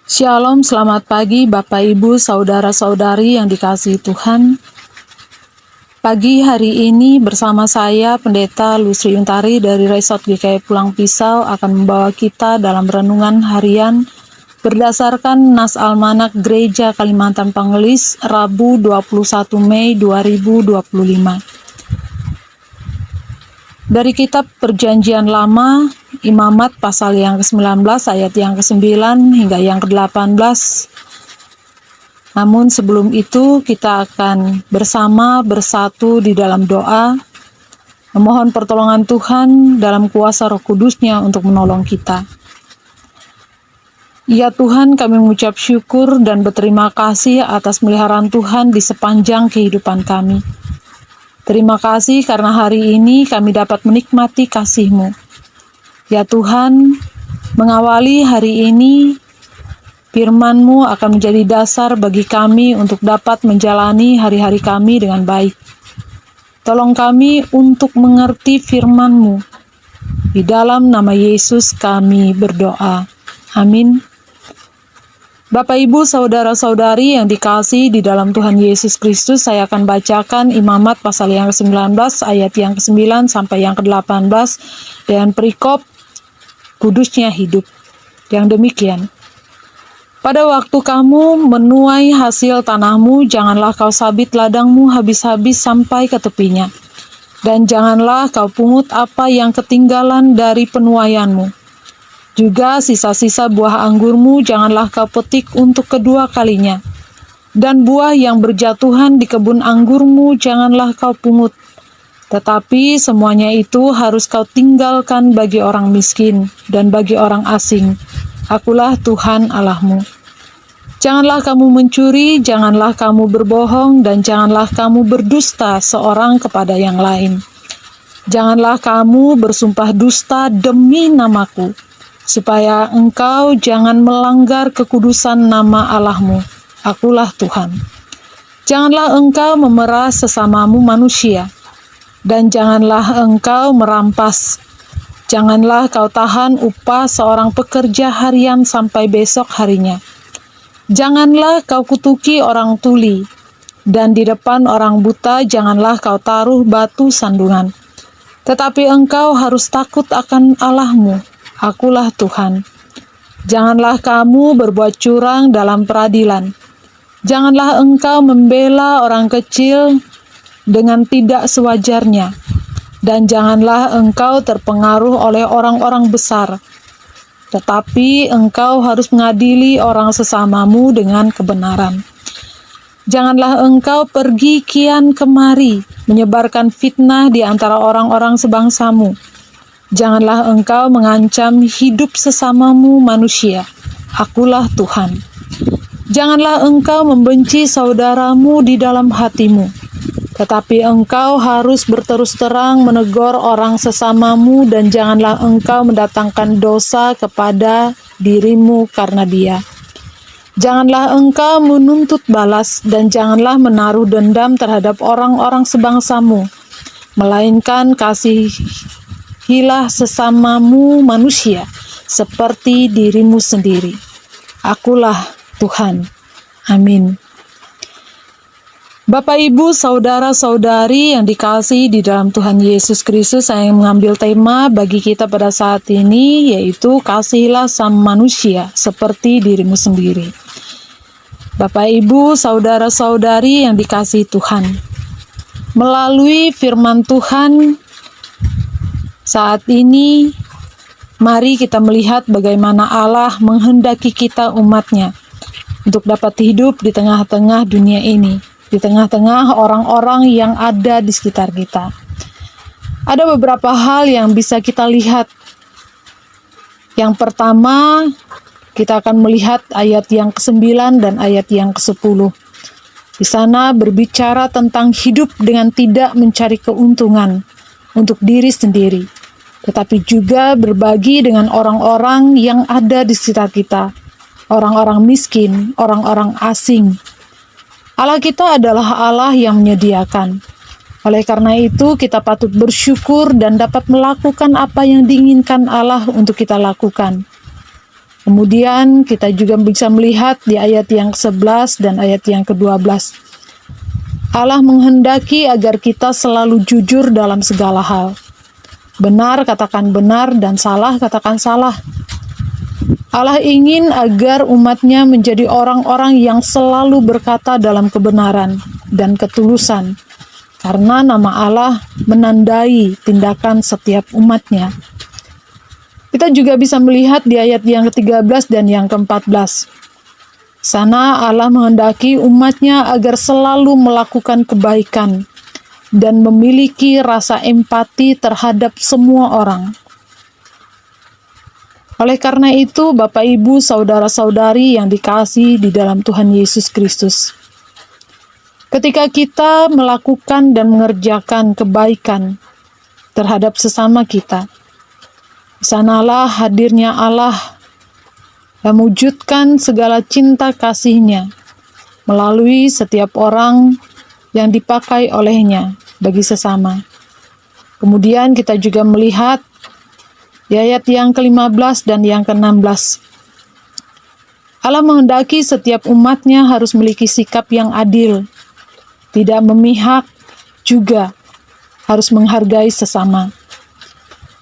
Shalom, selamat pagi Bapak Ibu, Saudara-saudari yang dikasihi Tuhan. Pagi hari ini bersama saya Pendeta Lusri Untari dari Resort GKI Pulang Pisau akan membawa kita dalam renungan harian berdasarkan Nas Almanak Gereja Kalimantan Pangelis Rabu 21 Mei 2025. Dari kitab Perjanjian Lama, Imamat pasal yang ke-19 ayat yang ke-9 hingga yang ke-18. Namun sebelum itu kita akan bersatu di dalam doa, memohon pertolongan Tuhan dalam kuasa Roh Kudus-Nya untuk menolong kita. Ya Tuhan, kami mengucap syukur dan berterima kasih atas pemeliharaan Tuhan di sepanjang kehidupan kami. Terima kasih karena hari ini kami dapat menikmati kasih-Mu. Ya Tuhan, mengawali hari ini, firman-Mu akan menjadi dasar bagi kami untuk dapat menjalani hari-hari kami dengan baik. Tolong kami untuk mengerti firman-Mu. Di dalam nama Yesus kami berdoa. Amin. Bapak Ibu, Saudara-saudari yang dikasihi di dalam Tuhan Yesus Kristus, saya akan bacakan Imamat pasal yang ke-19 ayat yang ke-9 sampai yang ke-18 dengan perikop Kudusnya hidup. Yang demikian. Pada waktu kamu menuai hasil tanahmu, janganlah kau sabit ladangmu habis-habis sampai ke tepinya. Dan janganlah kau pungut apa yang ketinggalan dari penuaianmu. Juga sisa-sisa buah anggurmu janganlah kau petik untuk kedua kalinya. Dan buah yang berjatuhan di kebun anggurmu janganlah kau pungut. Tetapi semuanya itu harus kau tinggalkan bagi orang miskin dan bagi orang asing. Akulah Tuhan Allahmu. Janganlah kamu mencuri, janganlah kamu berbohong, dan janganlah kamu berdusta seorang kepada yang lain. Janganlah kamu bersumpah dusta demi namaku, supaya engkau jangan melanggar kekudusan nama Allahmu. Akulah Tuhan. Janganlah engkau memeras sesamamu manusia, dan janganlah engkau merampas. Janganlah kau tahan upah seorang pekerja harian sampai besok harinya. Janganlah kau kutuki orang tuli, dan di depan orang buta janganlah kau taruh batu sandungan. Tetapi engkau harus takut akan Allahmu. Akulah Tuhan. Janganlah kamu berbuat curang dalam peradilan. Janganlah engkau membela orang kecil dengan tidak sewajarnya. Dan janganlah engkau terpengaruh oleh orang-orang besar. Tetapi engkau harus mengadili orang sesamamu dengan kebenaran. Janganlah engkau pergi kian kemari, menyebarkan fitnah di antara orang-orang sebangsamu. Janganlah engkau mengancam hidup sesamamu manusia. Akulah Tuhan. Janganlah engkau membenci saudaramu di dalam hatimu. Tetapi engkau harus berterus terang menegur orang sesamamu, dan janganlah engkau mendatangkan dosa kepada dirimu karena dia. Janganlah engkau menuntut balas, dan janganlah menaruh dendam terhadap orang-orang sebangsamu, melainkan kasihilah sesamamu manusia seperti dirimu sendiri. Akulah Tuhan. Amin. Bapak Ibu, Saudara-saudari yang dikasihi di dalam Tuhan Yesus Kristus, saya mengambil tema bagi kita pada saat ini, yaitu kasihilah sama manusia seperti dirimu sendiri. Bapak Ibu, Saudara-saudari yang dikasihi Tuhan, melalui firman Tuhan saat ini, mari kita melihat bagaimana Allah menghendaki kita umat-Nya untuk dapat hidup di tengah-tengah dunia ini, di tengah-tengah orang-orang yang ada di sekitar kita. Ada beberapa hal yang bisa kita lihat. Yang pertama, kita akan melihat ayat yang ke-9 dan ayat yang ke-10. Di sana berbicara tentang hidup dengan tidak mencari keuntungan untuk diri sendiri, tetapi juga berbagi dengan orang-orang yang ada di sekitar kita, orang-orang miskin, orang-orang asing. Allah kita adalah Allah yang menyediakan. Oleh karena itu, kita patut bersyukur dan dapat melakukan apa yang diinginkan Allah untuk kita lakukan. Kemudian kita juga bisa melihat di ayat yang ke-11 dan ayat yang ke-12. Allah menghendaki agar kita selalu jujur dalam segala hal. Benar katakan benar dan salah katakan salah. Allah ingin agar umatnya menjadi orang-orang yang selalu berkata dalam kebenaran dan ketulusan, karena nama Allah menandai tindakan setiap umatnya. Kita juga bisa melihat di ayat yang ke-13 dan yang ke-14. Sana Allah menghendaki umatnya agar selalu melakukan kebaikan dan memiliki rasa empati terhadap semua orang. Oleh karena itu, Bapak, Ibu, saudara-saudari yang dikasihi di dalam Tuhan Yesus Kristus, ketika kita melakukan dan mengerjakan kebaikan terhadap sesama kita, di sanalah hadirnya Allah yang mewujudkan segala cinta kasih-Nya melalui setiap orang yang dipakai olehnya bagi sesama. Kemudian kita juga melihat di ayat yang ke-15 dan yang ke-16. Allah menghendaki setiap umatnya harus memiliki sikap yang adil, tidak memihak, juga harus menghargai sesama.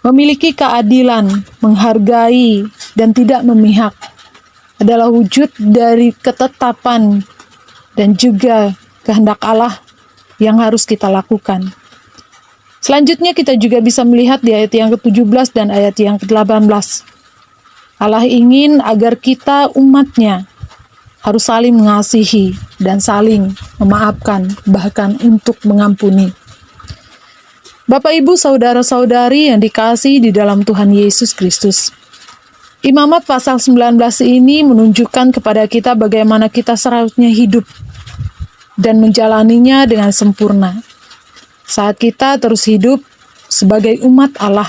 Memiliki keadilan, menghargai, dan tidak memihak adalah wujud dari ketetapan dan juga kehendak Allah yang harus kita lakukan. Selanjutnya kita juga bisa melihat di ayat yang ke-17 dan ayat yang ke-18. Allah ingin agar kita umatnya harus saling mengasihi dan saling memaafkan, bahkan untuk mengampuni. Bapak, Ibu, saudara-saudari yang dikasihi di dalam Tuhan Yesus Kristus, Imamat pasal 19 ini menunjukkan kepada kita bagaimana kita seharusnya hidup dan menjalaninya dengan sempurna. Saat kita terus hidup sebagai umat Allah,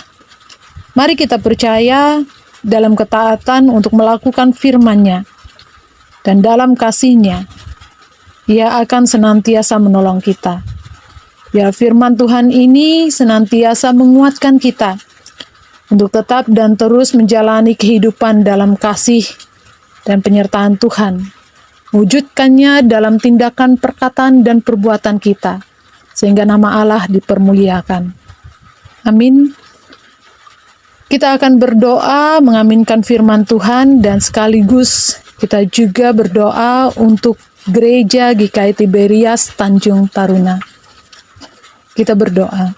mari kita percaya dalam ketaatan untuk melakukan firman-Nya, dan dalam kasih-Nya, Ia akan senantiasa menolong kita. Ya, firman Tuhan ini senantiasa menguatkan kita untuk tetap dan terus menjalani kehidupan dalam kasih dan penyertaan Tuhan, wujudkannya dalam tindakan, perkataan, dan perbuatan kita, sehingga nama Allah dipermuliakan. Amin. Kita akan berdoa mengaminkan firman Tuhan, dan sekaligus kita juga berdoa untuk Gereja GKI Tiberias Tanjung Taruna. Kita berdoa.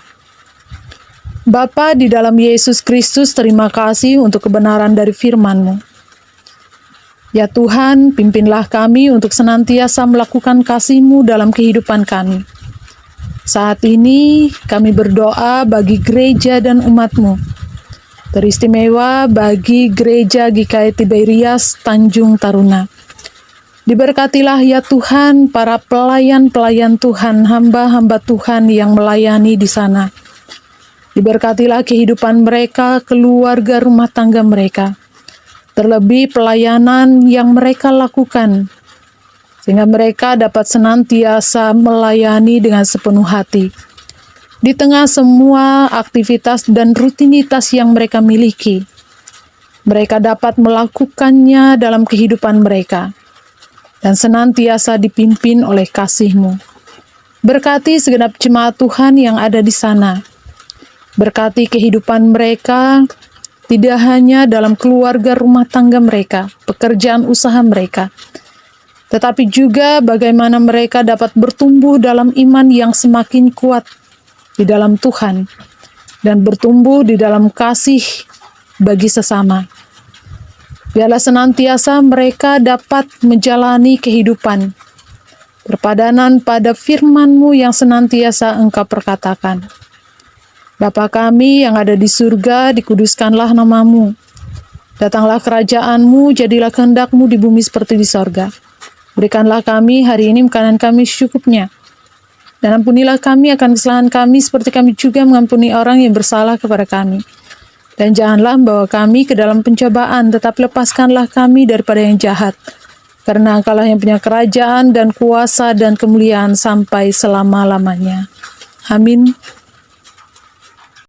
Bapa di dalam Yesus Kristus, terima kasih untuk kebenaran dari firman-Mu. Ya Tuhan, pimpinlah kami untuk senantiasa melakukan kasih-Mu dalam kehidupan kami. Saat ini kami berdoa bagi gereja dan umat-Mu, teristimewa bagi Gereja GKI Tiberias Tanjung Taruna. Diberkatilah ya Tuhan para pelayan-pelayan Tuhan, hamba-hamba Tuhan yang melayani di sana. Diberkatilah kehidupan mereka, keluarga, rumah tangga mereka, terlebih pelayanan yang mereka lakukan, sehingga mereka dapat senantiasa melayani dengan sepenuh hati. Di tengah semua aktivitas dan rutinitas yang mereka miliki, mereka dapat melakukannya dalam kehidupan mereka, dan senantiasa dipimpin oleh kasih-Mu. Berkati segenap jemaat Tuhan yang ada di sana. Berkati kehidupan mereka, tidak hanya dalam keluarga rumah tangga mereka, pekerjaan usaha mereka, tetapi juga bagaimana mereka dapat bertumbuh dalam iman yang semakin kuat di dalam Tuhan, dan bertumbuh di dalam kasih bagi sesama. Biarlah senantiasa mereka dapat menjalani kehidupan berpadanan pada firman-Mu yang senantiasa Engkau perkatakan. Bapa kami yang ada di surga, dikuduskanlah nama-Mu. Datanglah kerajaan-Mu, jadilah kehendak-Mu di bumi seperti di sorga. Berikanlah kami hari ini makanan kami secukupnya. Dan ampunilah kami akan kesalahan kami seperti kami juga mengampuni orang yang bersalah kepada kami. Dan janganlah membawa kami ke dalam pencobaan, tetapi lepaskanlah kami daripada yang jahat. Karena Engkau-lah yang punya kerajaan dan kuasa dan kemuliaan sampai selama-lamanya. Amin.